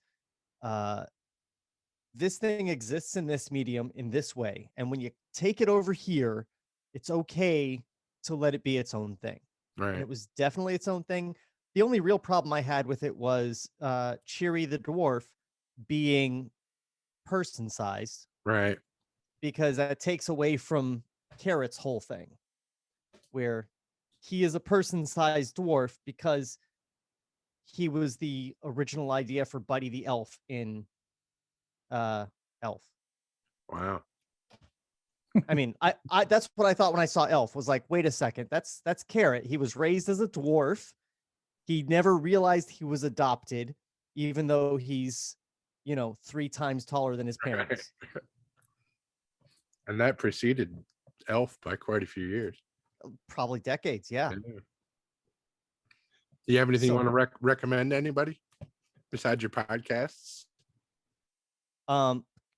this thing exists in this medium in this way. And when you take it over here, it's okay to let it be its own thing. Right. And it was definitely its own thing. The only real problem I had with it was Cheery the dwarf being person-sized. Right. Because that takes away from Carrot's whole thing, where he is a person-sized dwarf because he was the original idea for Buddy the Elf in Elf. Wow. I mean, I that's what I thought when I saw Elf, was like, wait a second, that's Carrot. He was raised as a dwarf. He never realized he was adopted, even though he's, 3 times taller than his parents. And that preceded Elf by quite a few years. Probably decades, yeah. Do you have anything you want to recommend to anybody besides your podcasts?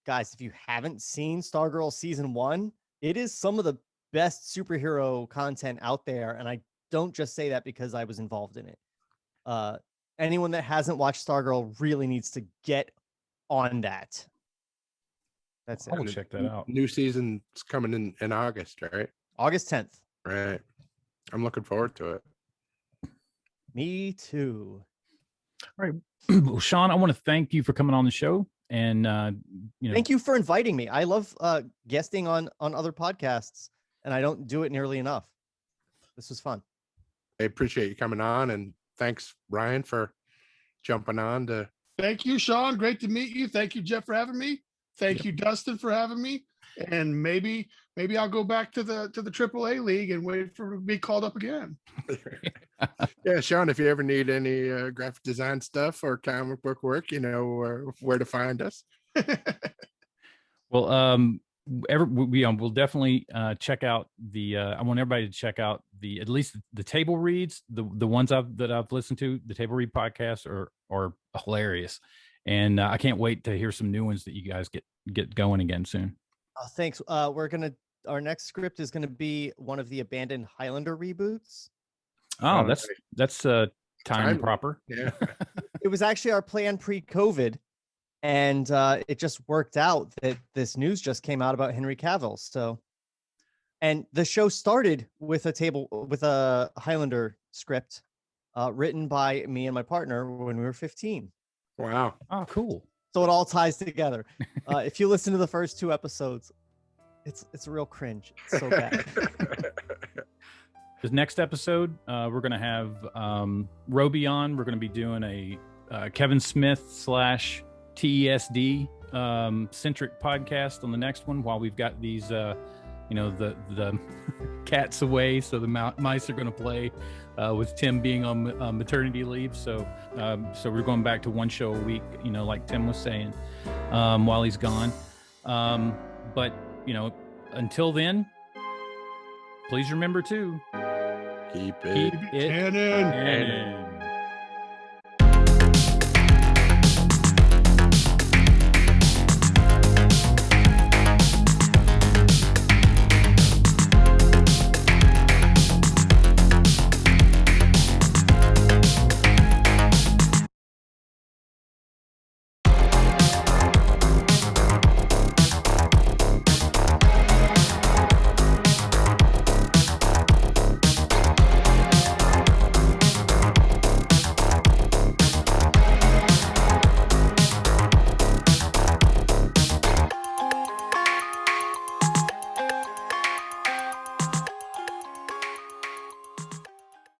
Guys, if you haven't seen Stargirl Season 1, it is some of the best superhero content out there, and I don't just say that because I was involved in it. Anyone that hasn't watched Stargirl really needs to get on that. That's it. I will check that out. New season's coming in August, right? August 10th. Right. I'm looking forward to it. Me too. All right. Well, Shawn, I want to thank you for coming on the show. And thank you for inviting me. I love guesting on other podcasts, and I don't do it nearly enough. This was fun. I appreciate you coming on, and thanks, Bryan, for jumping on to. Thank you, Shawn. Great to meet you. Thank you, Jeff, for having me. Thank you, Dustin, for having me. And maybe I'll go back to the AAA league and wait for to be called up again. Yeah, Shawn, if you ever need any graphic design stuff or comic book work, you know where to find us. Well, we'll definitely check out the. I want everybody to check out at least the table reads, the ones that I've listened to. The table read podcasts are hilarious, and I can't wait to hear some new ones that you guys get going again soon. Thanks. Our next script is gonna be one of the abandoned Highlander reboots. Oh, that's time proper. Yeah. It was actually our plan pre-COVID, and it just worked out that this news just came out about Henry Cavill. So, and the show started with a Highlander script written by me and my partner when we were 15. Wow. Oh, cool. So it all ties together. If you listen to the first 2 episodes, it's a real cringe. It's so bad. This next episode, we're going to have Roby on. We're going to be doing a Kevin Smith / TESD centric podcast on the next one, while we've got these, the cats away. So the mice are going to play with Tim being on maternity leave. So we're going back to 1 show a week, like Tim was saying, while he's gone. But, until then, please remember to keep it canon. Canon.